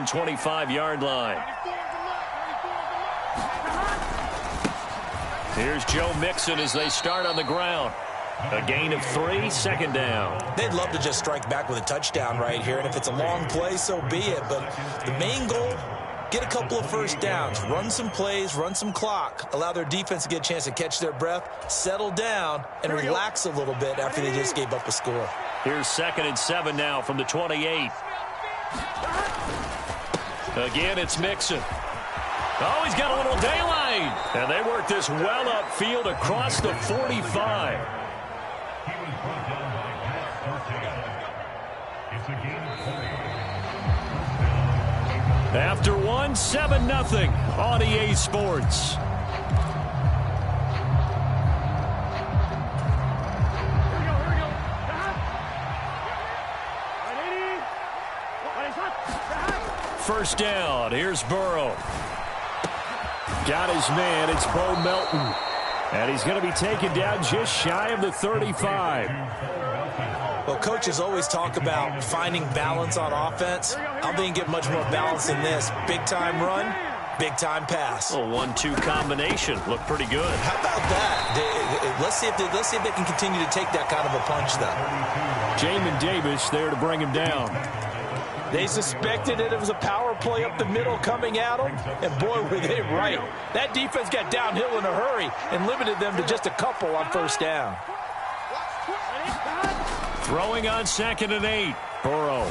own 25-yard line. Here's Joe Mixon as they start on the ground. A gain of 3, second down. They'd love to just strike back with a touchdown right here, and if it's a long play, so be it. But the main goal, get a couple of first downs, run some plays, run some clock, allow their defense to get a chance to catch their breath, settle down, and relax a little bit after they just gave up a score. Here's 2nd and 7 now from the 28. Again, it's Mixon. Oh, he's got a little daylight. And they work this well upfield across the 45. After one, 7-0 on EA Sports. First down. Here's Burrow. Got his man. It's Bo Melton. And he's going to be taken down just shy of the 35. Well, coaches always talk about finding balance on offense. I don't think you get much more balance than this. Big-time run, big-time pass. A 1-2 combination. Looked pretty good. How about that? Let's see if they can continue to take that kind of a punch, though. Jamin Davis there to bring him down. They suspected it was a power play up the middle coming at them, and boy, were they right. That defense got downhill in a hurry and limited them to just a couple on first down. Throwing on 2nd and 8. Burrow.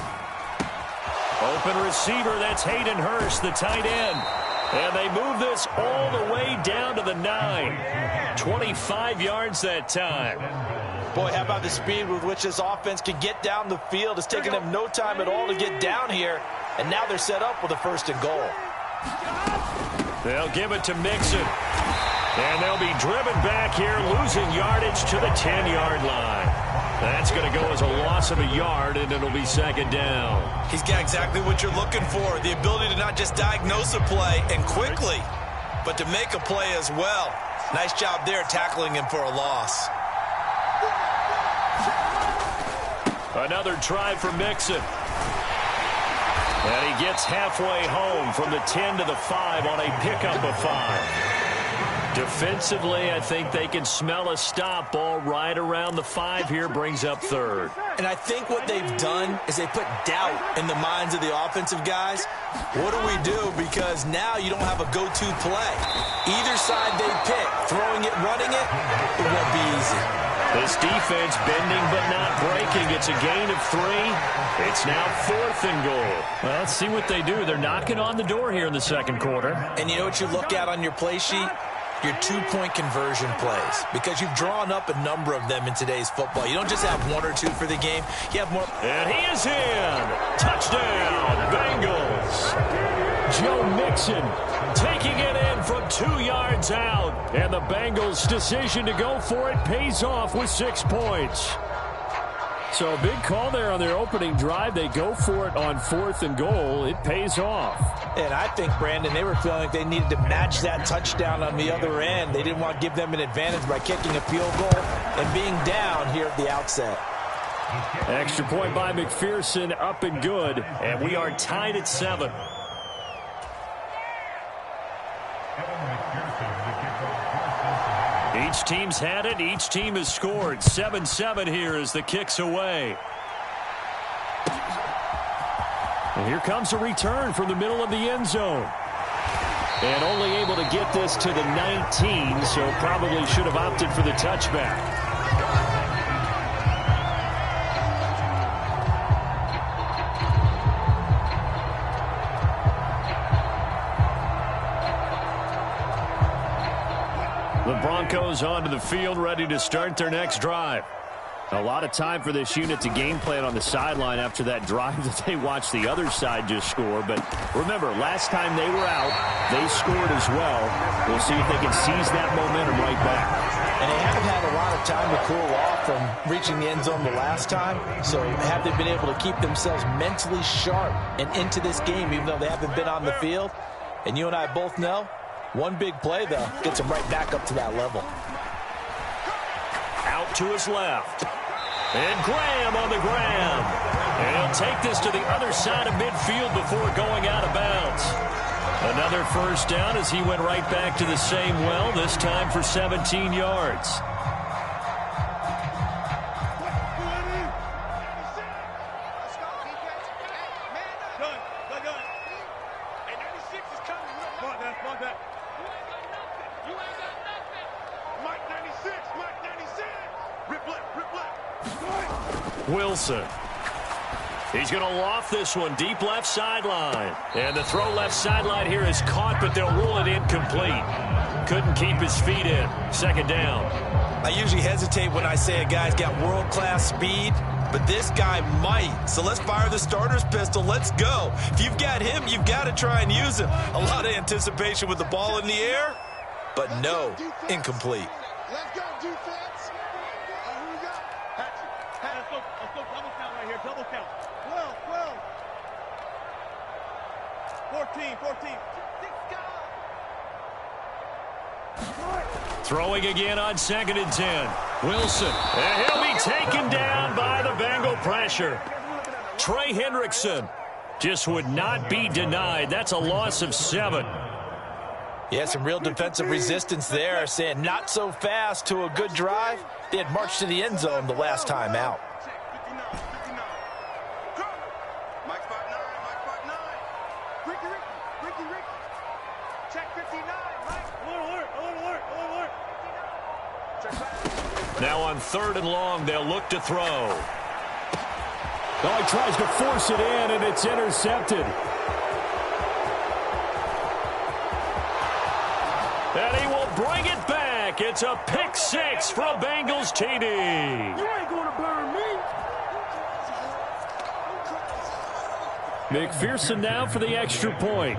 Open receiver, that's Hayden Hurst, the tight end. And they move this all the way down to the 9. 25 yards that time. Boy, how about the speed with which this offense can get down the field? It's taken them no time at all to get down here, and now they're set up with a 1st and goal. They'll give it to Mixon. And they'll be driven back here, losing yardage to the 10-yard line. That's going to go as a loss of a yard, and it'll be 2nd down. He's got exactly what you're looking for, the ability to not just diagnose a play and quickly, but to make a play as well. Nice job there tackling him for a loss. Another try for Mixon. And he gets halfway home from the 10 to the 5 on a pickup of 5. Defensively, I think they can smell a stop ball right around the 5 here, brings up 3rd. And I think what they've done is they put doubt in the minds of the offensive guys. What do we do? Because now you don't have a go-to play. Either side they pick, throwing it, running it, it won't be easy. This defense bending but not breaking. It's a gain of 3. It's now 4th and goal. Well, let's see what they do. They're knocking on the door here in the 2nd quarter. And you know what you look at on your play sheet? Your 2-point conversion plays, because you've drawn up a number of them in today's football. You don't just have 1 or 2 for the game. You have more. And he is in. Touchdown, Bengals. Joe Mixon taking it in from 2 yards out. And the Bengals' decision to go for it pays off with 6 points. So a big call there on their opening drive. They go for it on 4th and goal. It pays off. And I think, Brandon, they were feeling like they needed to match that touchdown on the other end. They didn't want to give them an advantage by kicking a field goal and being down here at the outset. Extra point by McPherson, up and good. And we are tied at 7. Each team's had it. Each team has scored. 7-7 here as the kick's away. And here comes a return from the middle of the end zone. And only able to get this to the 19, so probably should have opted for the touchback. The Broncos onto the field, ready to start their next drive. A lot of time for this unit to game plan on the sideline after that drive that they watched the other side just score. But remember, last time they were out, they scored as well. We'll see if they can seize that momentum right back. And they haven't had a lot of time to cool off from reaching the end zone the last time. So have they been able to keep themselves mentally sharp and into this game, even though they haven't been on the field? And you and I both know, one big play, though, gets them right back up to that level. Out to his left. And Graham on the ground. And he'll take this to the other side of midfield before going out of bounds. Another first down as he went right back to the same well, this time for 17 yards. Wilson. He's going to loft this one deep left sideline. And the throw left sideline here is caught, but they'll rule it incomplete. Couldn't keep his feet in. Second down. I usually hesitate when I say a guy's got world-class speed, but this guy might. So let's fire the starter's pistol. Let's go. If you've got him, you've got to try and use him. A lot of anticipation with the ball in the air, but no, incomplete. Let's go, defense. Who we got? Let's go double count right here. Double count. 12. 14. Throwing again on 2nd and 10. Wilson. And he'll be taken down by the Bengal pressure. Trey Hendrickson just would not be denied. That's a loss of 7. Yeah, some real defensive resistance there, saying not so fast to a good drive. They had marched to the end zone the last time out. Now on 3rd and long, they'll look to throw. Oh, he tries to force it in, and it's intercepted. And he will bring it back. It's a pick 6 for a Bengals TD. You ain't going to burn me. McPherson now for the extra point.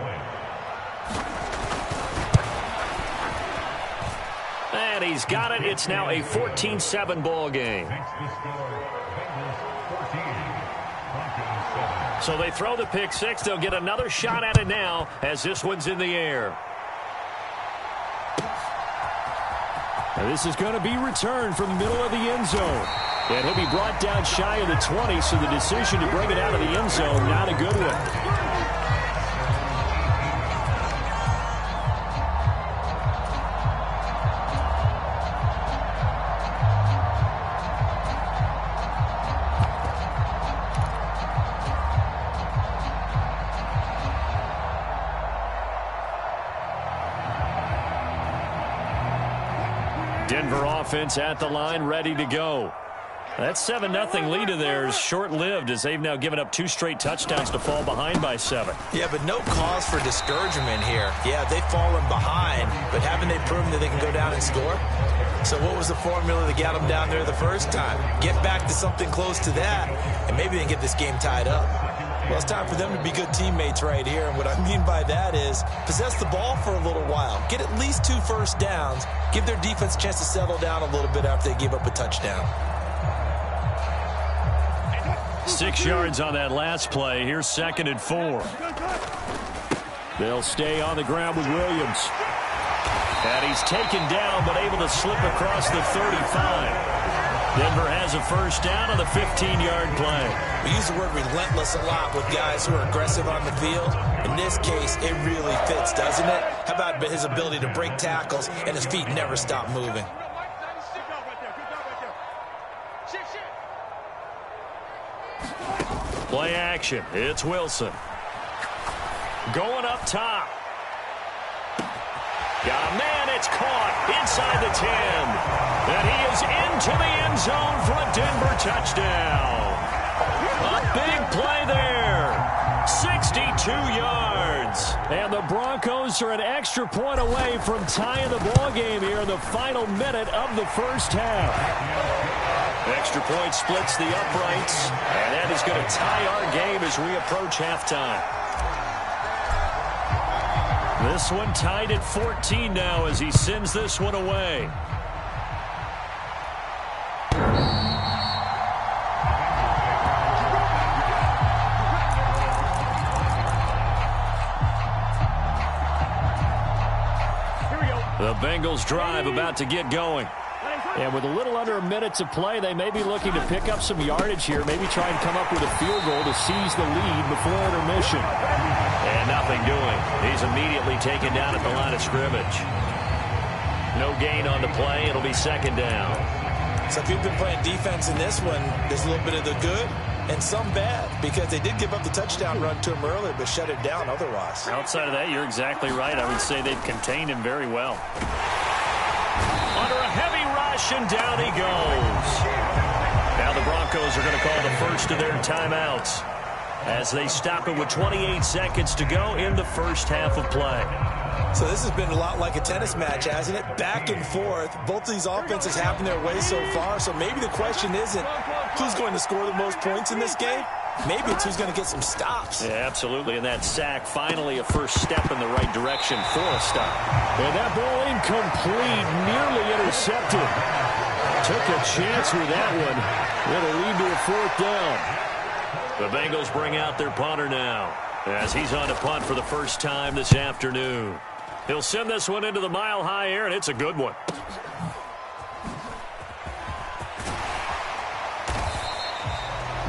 And he's got it. It's now a 14-7 ball game. So they throw the pick 6. They'll get another shot at it now as this one's in the air. And this is going to be returned from the middle of the end zone. And he'll be brought down shy of the 20, so the decision to bring it out of the end zone, not a good one. Denver offense at the line, ready to go. That 7-0 lead of theirs short-lived as they've now given up 2 straight touchdowns to fall behind by 7. Yeah, but no cause for discouragement here. Yeah, they've fallen behind, but haven't they proven that they can go down and score? So what was the formula that got them down there the first time? Get back to something close to that, and maybe they can get this game tied up. Well, it's time for them to be good teammates right here, and what I mean by that is possess the ball for a little while, get at least 2 first downs, give their defense a chance to settle down a little bit after they give up a touchdown. 6 yards on that last play. Here's 2nd and 4. They'll stay on the ground with Williams. And he's taken down, but able to slip across the 35. Denver has a first down on the 15-yard play. We use the word relentless a lot with guys who are aggressive on the field. In this case, it really fits, doesn't it? How about his ability to break tackles and his feet never stop moving? Play action. It's Wilson. Going up top. Got a man. It's caught inside the 10. And he is into the end zone for a Denver touchdown. A big play there. 62 yards. And the Broncos are an extra point away from tying the ball game here in the final minute of the first half. Extra point splits the uprights, and that is going to tie our game as we approach halftime. This one tied at 14 now as he sends this one away. The Bengals drive about to get going. And with a little under a minute to play, they may be looking to pick up some yardage here, maybe try and come up with a field goal to seize the lead before intermission. And nothing doing. He's immediately taken down at the line of scrimmage. No gain on the play. It'll be second down. So if you've been playing defense in this one, there's a little bit of the good and some bad, because they did give up the touchdown run to him earlier, but shut it down otherwise. Outside of that, you're exactly right. I would say they've contained him very well. Under a heavy rush, and down he goes. Now the Broncos are going to call the first of their timeouts as they stop it with 28 seconds to go in the first half of play. So this has been a lot like a tennis match, hasn't it? Back and forth. Both of these offenses having their way so far. So maybe the question isn't who's going to score the most points in this game. Maybe it's who's going to get some stops. Yeah, absolutely. And that sack, finally a first step in the right direction for a stop. And that ball incomplete, nearly intercepted. Took a chance with that one. It'll lead to a fourth down. The Bengals bring out their punter now, as he's on to punt for the first time this afternoon. He'll send this one into the mile-high air, and it's a good one.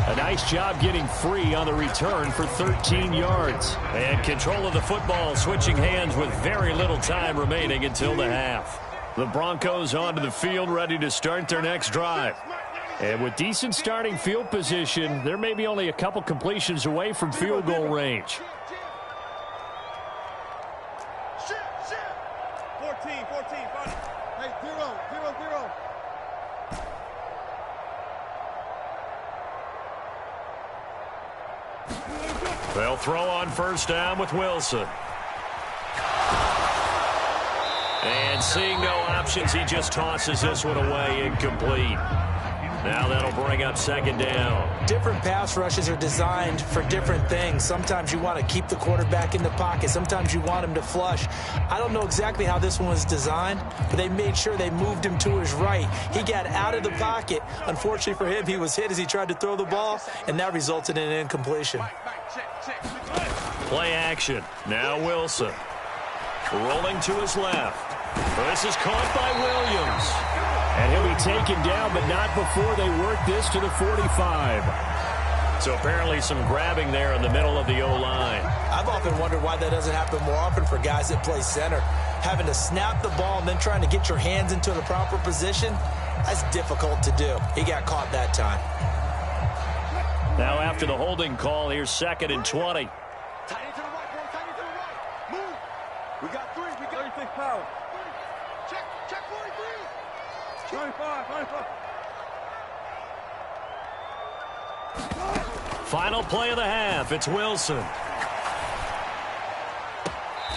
A nice job getting free on the return for 13 yards. And control of the football, switching hands with very little time remaining until the half. The Broncos onto the field, ready to start their next drive. And with decent starting field position, there may be only a couple completions away from field goal range. 14, 14, hey, 0, 0, 0. They'll throw on first down with Wilson. And seeing no options, he just tosses this one away, incomplete. Now that'll bring up second down. Different pass rushes are designed for different things. Sometimes you want to keep the quarterback in the pocket. Sometimes you want him to flush. I don't know exactly how this one was designed, but they made sure they moved him to his right. He got out of the pocket. Unfortunately for him, he was hit as he tried to throw the ball, and that resulted in an incompletion. Play action. Now Wilson. Rolling to his left. This is caught by Williams. And he'll be taken down, but not before they work this to the 45. So apparently some grabbing there in the middle of the O-line. I've often wondered why that doesn't happen more often for guys that play center. Having to snap the ball and then trying to get your hands into the proper position, that's difficult to do. He got caught that time. Now after the holding call, here's second and 20. Tight to the right, bro. Tight to the right. Move. We got 3. We got 36 power. Check 43. 25. Final play of the half. It's Wilson.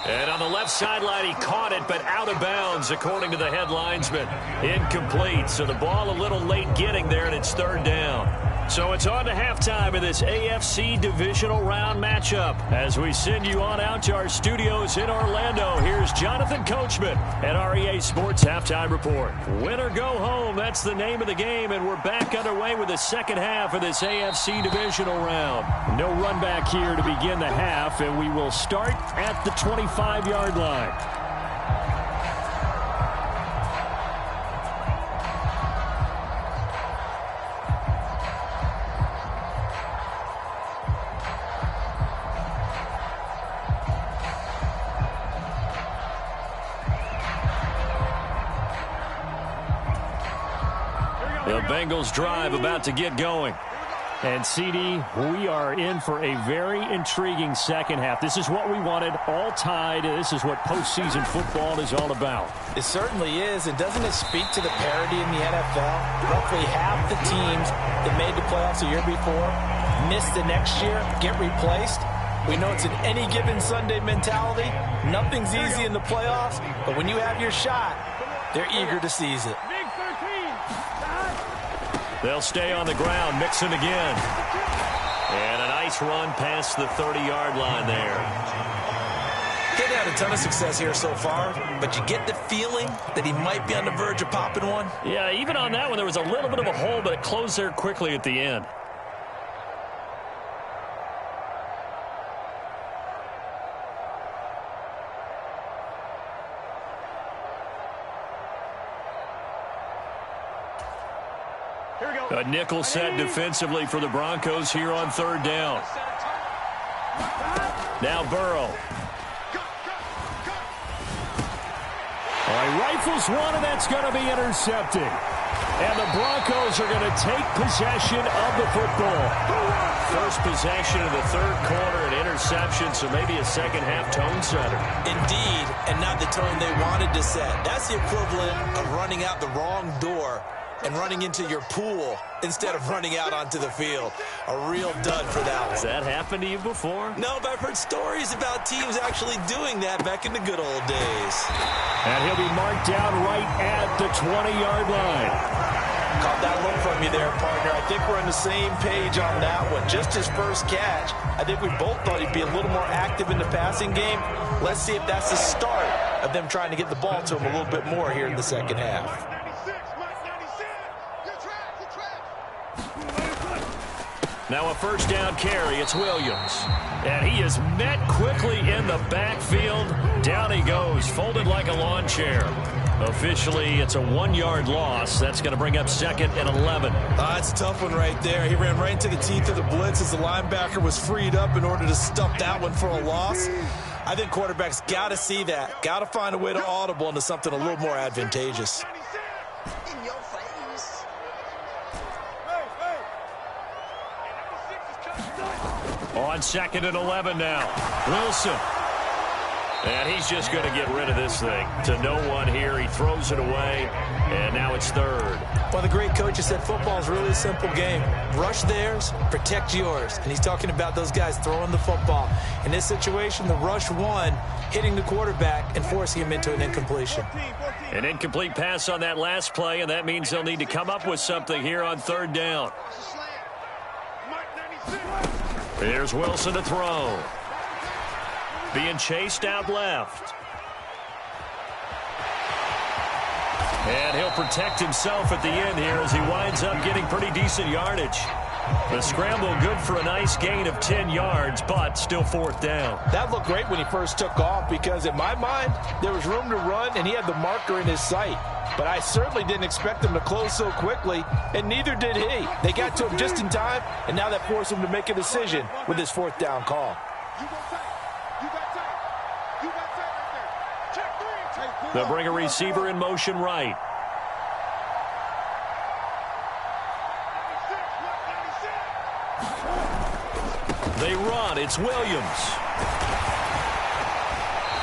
And on the left sideline, he caught it, but out of bounds, according to the head linesman. Incomplete. So the ball a little late getting there, and it's third down. So it's on to halftime of this AFC divisional round matchup. As we send you on out to our studios in Orlando, here's Jonathan Coachman at REA Sports Halftime Report. Win or go home, that's the name of the game, and we're back underway with the second half of this AFC divisional round. No run back here to begin the half, and we will start at the 25-yard line. The Bengals drive about to get going. And, CD, we are in for a very intriguing second half. This is what we wanted, all tied. This is what postseason football is all about. It certainly is. And doesn't it speak to the parity in the NFL? Roughly half the teams that made the playoffs the year before miss the next year, get replaced. We know it's an any given Sunday mentality. Nothing's easy in the playoffs, but when you have your shot, they're eager to seize it. They'll stay on the ground, Mixon again. And a nice run past the 30-yard line there. He's had a ton of success here so far, but you get the feeling that he might be on the verge of popping one. Yeah, even on that one, there was a little bit of a hole, but it closed there quickly at the end. A nickel set defensively for the Broncos here on third down. Now Burrow. All right, rifles one, and that's going to be intercepted. And the Broncos are going to take possession of the football. First possession of the third quarter, an interception, so maybe a second-half tone setter. Indeed, and not the tone they wanted to set. That's the equivalent of running out the wrong door and running into your pool instead of running out onto the field. A real dud for that one. Has that happened to you before? No, but I've heard stories about teams actually doing that back in the good old days. And he'll be marked down right at the 20-yard line. Caught that look from you there, partner. I think we're on the same page on that one. Just his first catch. I think we both thought he'd be a little more active in the passing game. Let's see if that's the start of them trying to get the ball to him a little bit more here in the second half. Now a first down carry. It's Williams. And he is met quickly in the backfield. Down he goes, folded like a lawn chair. Officially, it's a 1-yard loss. That's going to bring up second and 11. That's a tough one right there. He ran right into the teeth of the blitz as the linebacker was freed up in order to stuff that one for a loss. I think quarterbacks got to see that. Got to find a way to audible into something a little more advantageous. In your face. On second and 11 now. Wilson. And he's just going to get rid of this thing. To no one here. He throws it away. And now it's third. Well, the great coach has said football is really a simple game. Rush theirs, protect yours. And he's talking about those guys throwing the football. In this situation, the rush one, hitting the quarterback and forcing him into an incompletion. An incomplete pass on that last play, and that means they'll need to come up with something here on third down. Here's Wilson to throw. Being chased out left. And he'll protect himself at the end here as he winds up getting pretty decent yardage. The scramble good for a nice gain of 10 yards, but still fourth down. That looked great when he first took off because in my mind, there was room to run and he had the marker in his sight. But I certainly didn't expect him to close so quickly, and neither did he. They got to him just in time, and now that forced him to make a decision with his fourth down call. They'll bring a receiver in motion right. They run. It's Williams.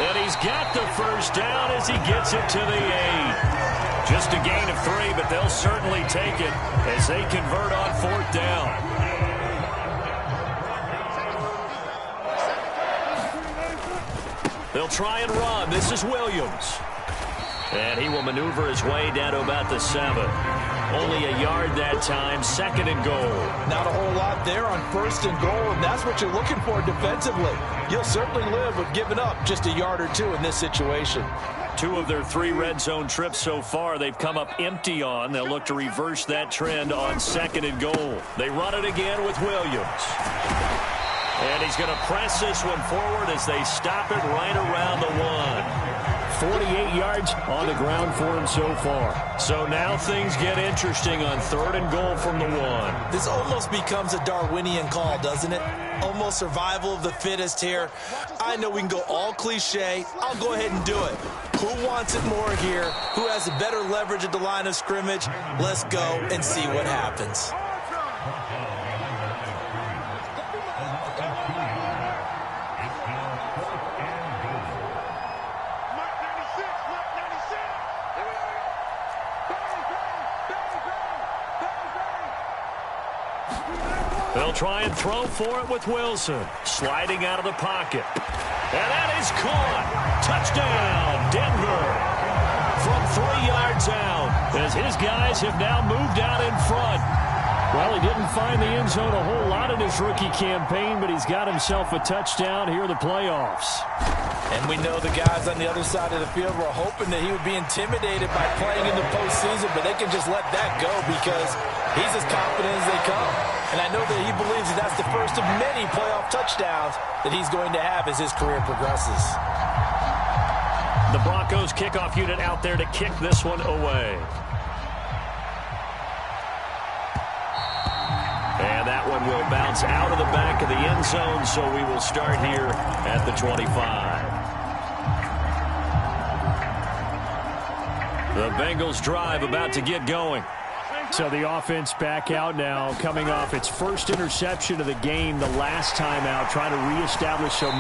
And he's got the first down as he gets it to the 8. Just a gain of 3, but they'll certainly take it as they convert on fourth down. They'll try and run. This is Williams. And he will maneuver his way down to about the 7. Only a yard that time, second and goal. Not a whole lot there on first and goal, and that's what you're looking for defensively. You'll certainly live with giving up just a yard or two in this situation. 2 of their 3 red zone trips so far they've come up empty on. They'll look to reverse that trend on second and goal. They run it again with Williams. And he's going to press this one forward as they stop it right around the 1. 48 yards on the ground for him so far. So now things get interesting on third and goal from the 1. This almost becomes a Darwinian call, doesn't it? Almost survival of the fittest here. I know we can go all cliche. I'll go ahead and do it. Who wants it more here? Who has a better leverage at the line of scrimmage? Let's go and see what happens. They'll try and throw for it with Wilson. Sliding out of the pocket. And that is caught. Touchdown, Denver. From 3 yards out, as his guys have now moved out in front. Well, he didn't find the end zone a whole lot in his rookie campaign, but he's got himself a touchdown here in the playoffs. And we know the guys on the other side of the field were hoping that he would be intimidated by playing in the postseason, but they can just let that go because he's as confident as they come. And I know that he believes that that's the first of many playoff touchdowns that he's going to have as his career progresses. The Broncos kickoff unit out there to kick this one away. that one will bounce out of the back of the end zone, so we will start here at the 25. The Bengals drive about to get going. So the offense back out now, coming off its first interception of the game the last time out, trying to reestablish some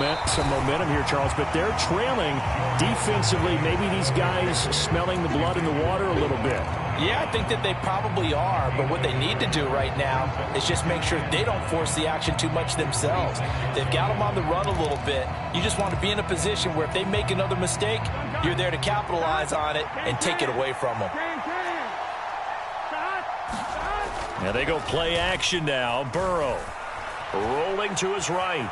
momentum here, Charles. But they're trailing defensively. Maybe these guys smelling the blood in the water a little bit. Yeah, I think that they probably are, but what they need to do right now is just make sure they don't force the action too much themselves. They've got them on the run a little bit. You just want to be in a position where if they make another mistake, you're there to capitalize on it and take it away from them. Now they go play action now. Burrow rolling to his right.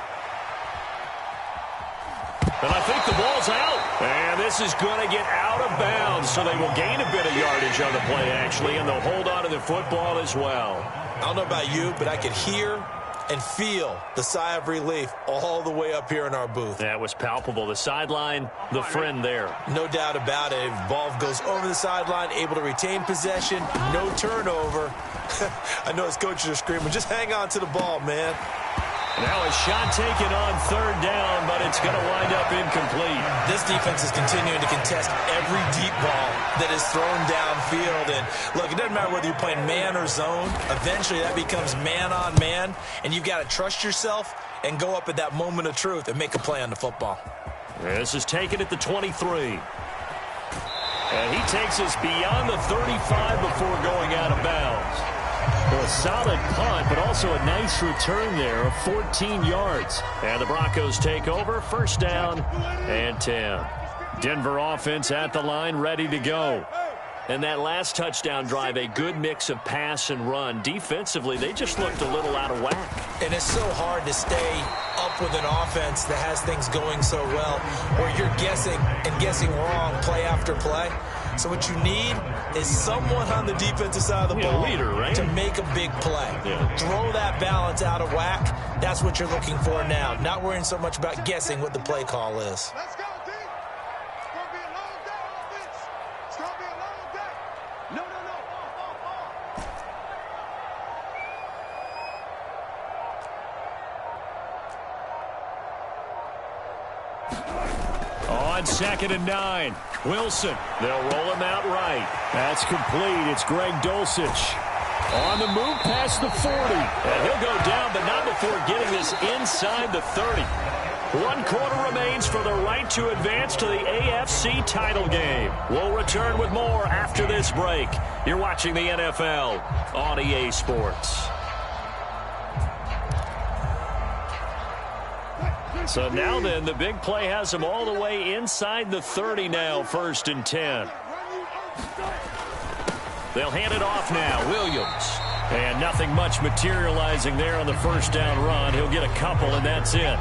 And I think the ball's out. And this is going to get out of bounds, so they will gain a bit of yardage on the play, actually, and they'll hold on to the football as well. I don't know about you, but I could hear and feel the sigh of relief all the way up here in our booth. That was palpable. The sideline, the friend there. No doubt about it. Ball goes over the sideline, able to retain possession, no turnover. I know his coaches are screaming, just hang on to the ball, man. Now a shot taken on third down, but it's going to wind up incomplete. This defense is continuing to contest every deep ball that is thrown downfield. And look, it doesn't matter whether you're playing man or zone. Eventually that becomes man on man, and you've got to trust yourself and go up at that moment of truth and make a play on the football. This is taken at the 23. And he takes us beyond the 35 before going out of bounds. Well, a solid punt, but also a nice return there of 14 yards. And the Broncos take over, first down and 10. Denver offense at the line, ready to go. And that last touchdown drive, a good mix of pass and run. Defensively, they just looked a little out of whack. And it's so hard to stay up with an offense that has things going so well, where you're guessing and guessing wrong play after play. So what you need is someone on the defensive side of the ball leader, right? to make a big play. Yeah. Throw that balance out of whack. That's what you're looking for now. Not worrying so much about guessing what the play call is. Let's go, D. It's going to be a long day on offense. It's going to be a long day. No. On 2nd and 9, Wilson. They'll roll him out right. That's complete. It's Greg Dulcich. On the move past the 40. And he'll go down, but not before getting this inside the 30. 1 quarter remains for the right to advance to the AFC title game. We'll return with more after this break. You're watching the NFL on EA Sports. So now then, the big play has him all the way inside the 30 now, 1st and 10. They'll hand it off now, Williams. And nothing much materializing there on the first down run. He'll get a couple, and that's it.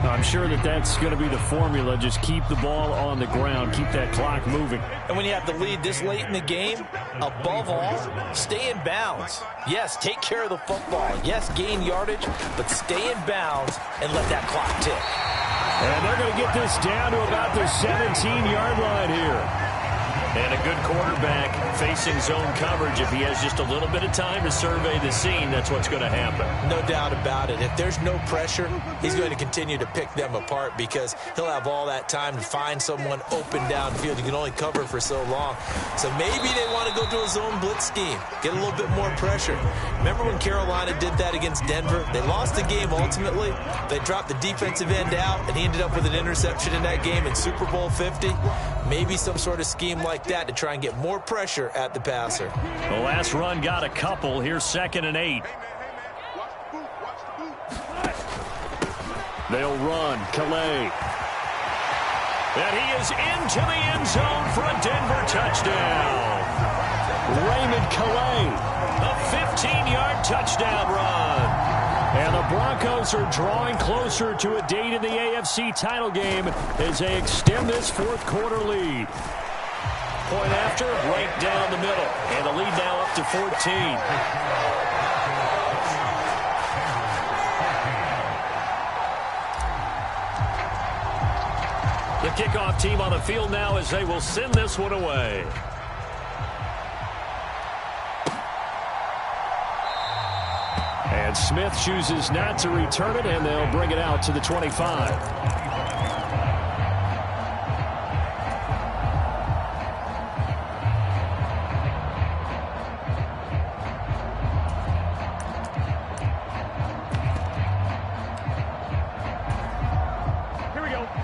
I'm sure that's going to be the formula. Just keep the ball on the ground. Keep that clock moving. And when you have the lead this late in the game, above all, stay in bounds. Yes, take care of the football. Yes, gain yardage, but stay in bounds and let that clock tick. And they're going to get this down to about the 17-yard line here. And a good quarterback facing zone coverage. If he has just a little bit of time to survey the scene, that's what's going to happen. No doubt about it. If there's no pressure, he's going to continue to pick them apart because he'll have all that time to find someone open downfield. You can only cover for so long. So maybe they want to go to a zone blitz scheme, get a little bit more pressure. Remember when Carolina did that against Denver? They lost the game ultimately. They dropped the defensive end out, and he ended up with an interception in that game in Super Bowl 50. Maybe some sort of scheme like that to try and get more pressure at the passer. The last run got a couple. Here's 2nd and 8. They'll run. Calais. And he is into the end zone for a Denver touchdown. Raymond Calais. A 15-yard touchdown run. And the Broncos are drawing closer to a date in the AFC title game as they extend this 4th quarter lead. Point after, right down the middle. And the lead now up to 14. The kickoff team on the field now as they will send this one away. And Smith chooses not to return it, and they'll bring it out to the 25.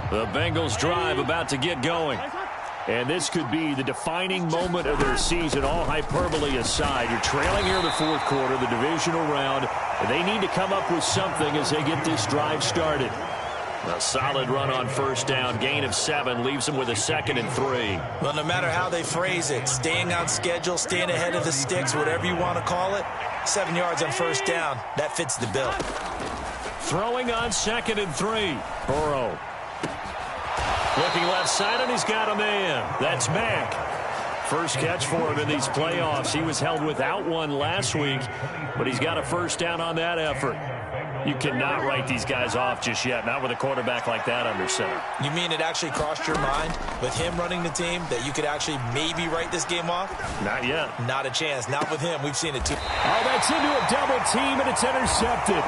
The Bengals drive about to get going. And this could be the defining moment of their season, all hyperbole aside. You're trailing here in the fourth quarter, the divisional round. And they need to come up with something as they get this drive started. A solid run on first down, gain of 7, leaves them with a 2nd and 3. Well, no matter how they phrase it, staying on schedule, staying ahead of the sticks, whatever you want to call it, 7 yards on first down, that fits the bill. Throwing on 2nd and 3. Burrow. Looking left side, and he's got a man. That's Mack. First catch for him in these playoffs. He was held without one last week, but he's got a first down on that effort. You cannot write these guys off just yet, not with a quarterback like that under center. You mean it actually crossed your mind with him running the team that you could actually maybe write this game off? Not yet. Not a chance. Not with him. We've seen it too. Oh, that's into a double team, and it's intercepted.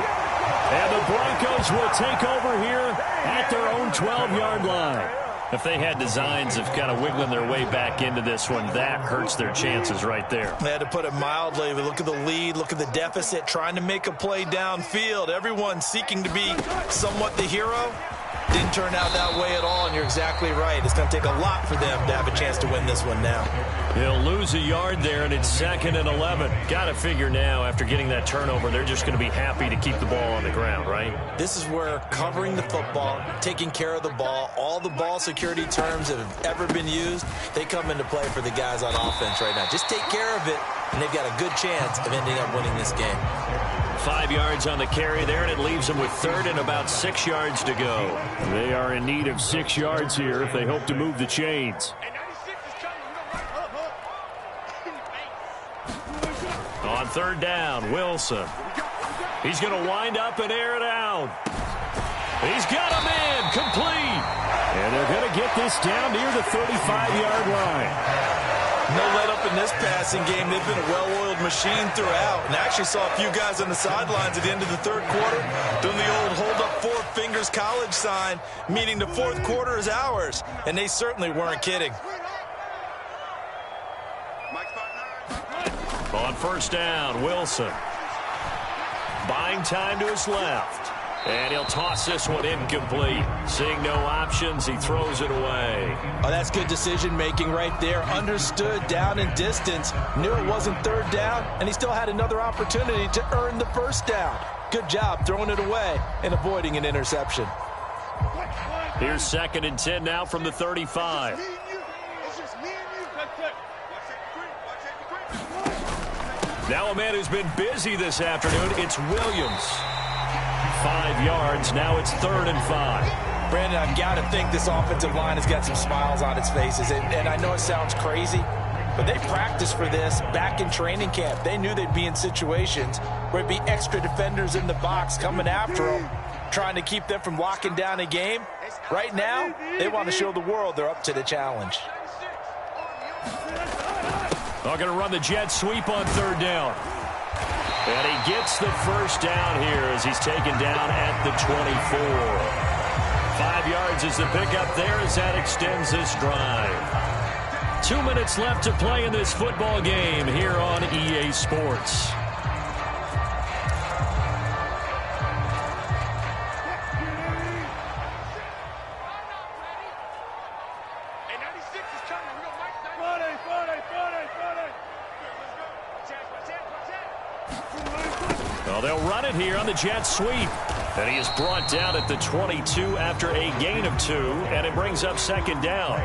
And the Broncos will take over here at their own 12-yard line. If they had designs of kind of wiggling their way back into this one, that hurts their chances right there. They had to put it mildly. But look at the lead. Look at the deficit. Trying to make a play downfield. Everyone seeking to be somewhat the hero. Didn't turn out that way at all, and you're exactly right. It's going to take a lot for them to have a chance to win this one now. He'll lose a yard there, and it's 2nd and 11. Got to figure now, after getting that turnover, they're just going to be happy to keep the ball on the ground, right? This is where covering the football, taking care of the ball, all the ball security terms that have ever been used, they come into play for the guys on offense right now. Just take care of it, and they've got a good chance of ending up winning this game. 5 yards on the carry there, and it leaves them with 3rd and about 6 yards to go. They are in need of 6 yards here if they hope to move the chains. On 3rd down, Wilson. He's going to wind up and air it out. He's got a man complete. And they're going to get this down near the 35-yard line. No let up in this passing game. They've been a well-oiled machine throughout. And I actually saw a few guys on the sidelines at the end of the third quarter doing the old hold up 4 fingers college sign, meaning the fourth quarter is ours. And they certainly weren't kidding. On first down, Wilson. Buying time to his left. And he'll toss this one incomplete. Seeing no options, he throws it away. Oh, that's good decision-making right there. Understood down and distance. Knew it wasn't 3rd down, and he still had another opportunity to earn the first down. Good job throwing it away and avoiding an interception. Here's 2nd and 10 now from the 35. Now a man who's been busy this afternoon, it's Williams. 5 yards, now it's 3rd and 5. Brandon, I've got to think this offensive line has got some smiles on its faces. And I know it sounds crazy, but they practiced for this back in training camp. They knew they'd be in situations where it'd be extra defenders in the box coming after them, trying to keep them from locking down a game. Right now, they want to show the world they're up to the challenge. They're going to run the jet sweep on 3rd down. And he gets the first down here as he's taken down at the 24. 5 yards is the pickup there as that extends this drive. 2 minutes left to play in this football game here on EA Sports. Well, they'll run it here on the jet sweep. And he is brought down at the 22 after a gain of 2, and it brings up 2nd down.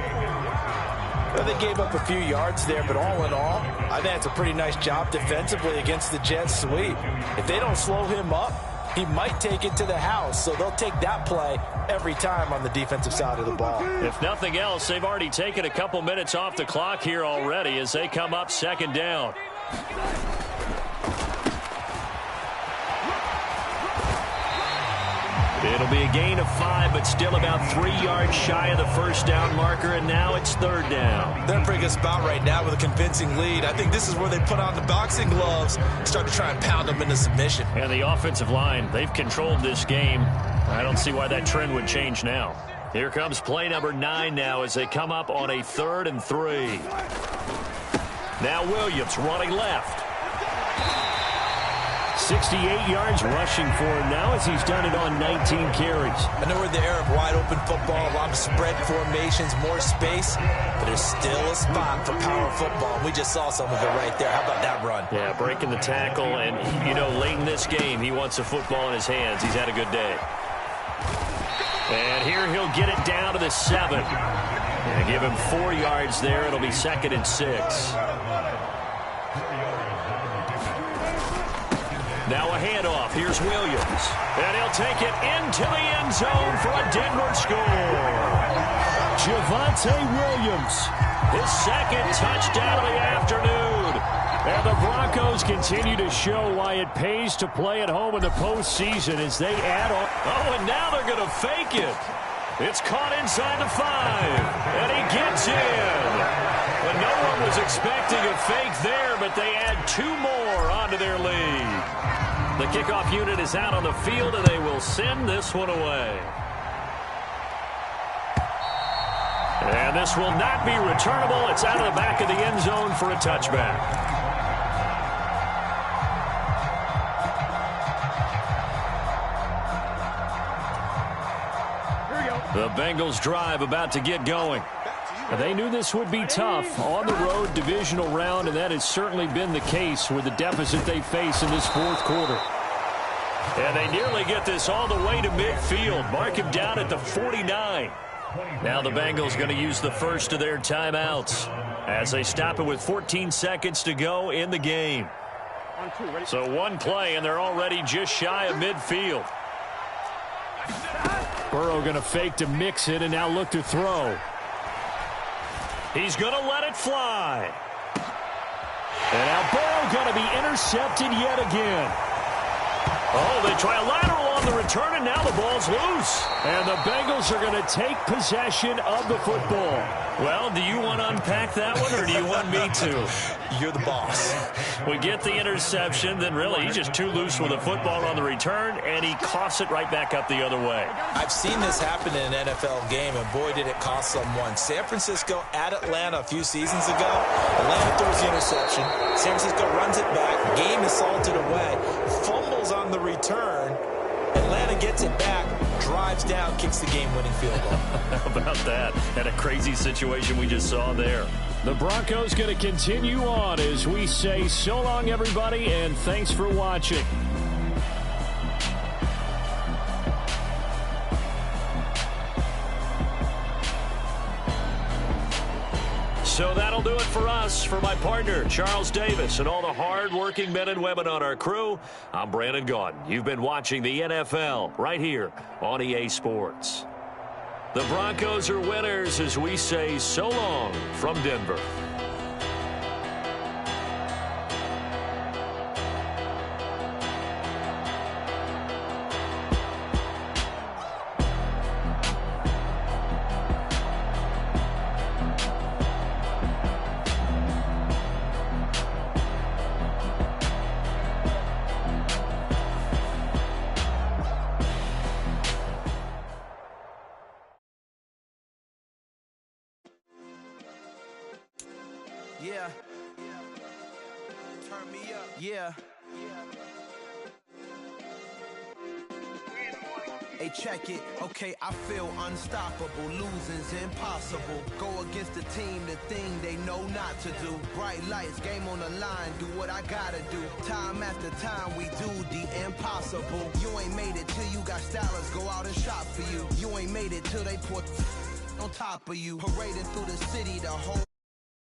Well, they gave up a few yards there, but all in all, I think that's a pretty nice job defensively against the jet sweep. If they don't slow him up, he might take it to the house, so they'll take that play every time on the defensive side of the ball. If nothing else, they've already taken a couple minutes off the clock here already as they come up 2nd down. It It'll be a gain of 5, but still about 3 yards shy of the first down marker, and now it's 3rd down. They're in a pretty good spot right now with a convincing lead. I think this is where they put on the boxing gloves and start to try and pound them into submission. And the offensive line, they've controlled this game. I don't see why that trend would change now. Here comes play number 9 now as they come up on a 3rd and 3. Now Williams running left. 68 yards rushing for him now as he's done it on 19 carries. I know we're in the era of wide-open football, a lot of spread formations, more space, but there's still a spot for power football. We just saw some of it right there. How about that run? Yeah, breaking the tackle, and, you know, late in this game, he wants the football in his hands. He's had a good day. And here he'll get it down to the 7. And give him 4 yards there. It'll be 2nd and 6. Now a handoff. Here's Williams. And he'll take it into the end zone for a Denver score. Javonte Williams, his 2nd touchdown of the afternoon. And the Broncos continue to show why it pays to play at home in the postseason as they add on. Oh, and now they're going to fake it. It's caught inside the 5. And he gets in. But no one was expecting a fake there, but they add 2 more onto their lead. The kickoff unit is out on the field, and they will send this one away. And this will not be returnable. It's out of the back of the end zone for a touchback. The Bengals drive about to get going. They knew this would be tough on the road divisional round, and that has certainly been the case with the deficit they face in this 4th quarter. And they nearly get this all the way to midfield. Mark him down at the 49. Now the Bengals going to use the first of their timeouts as they stop it with 14 seconds to go in the game. So one play, and they're already just shy of midfield. Burrow going to fake to mix it and now look to throw. He's going to let it fly. And now Burrow going to be intercepted yet again. Oh, they try a lateral on the return, and now the ball's loose. And the Bengals are going to take possession of the football. Well, do you want to unpack that one, or do you want me to? You're the boss. We get the interception, then really he's just too loose with the football on the return, and he coughs it right back up the other way. I've seen this happen in an NFL game, and boy, did it cost someone. San Francisco at Atlanta a few seasons ago. Atlanta throws the interception. San Francisco runs it back. Game is salted away. Fumbles on the return. Atlanta gets it back, drives down, kicks the game-winning field goal. How about that? And a crazy situation we just saw there. The Broncos going to continue on as we say so long, everybody, and thanks for watching. So that'll do it for us. For my partner, Charles Davis, and all the hard-working men and women on our crew, I'm Brandon Gaudin. You've been watching the NFL right here on EA Sports. The Broncos are winners as we say so long from Denver. Yeah. Turn me up. Yeah. Hey, check it. Okay, I feel unstoppable. Losing's impossible. Go against the team, the thing they know not to do. Bright lights, game on the line. Do what I gotta do. Time after time, we do the impossible. You ain't made it till you got stylists go out and shop for you. You ain't made it till they put on top of you. Parading through the city, the whole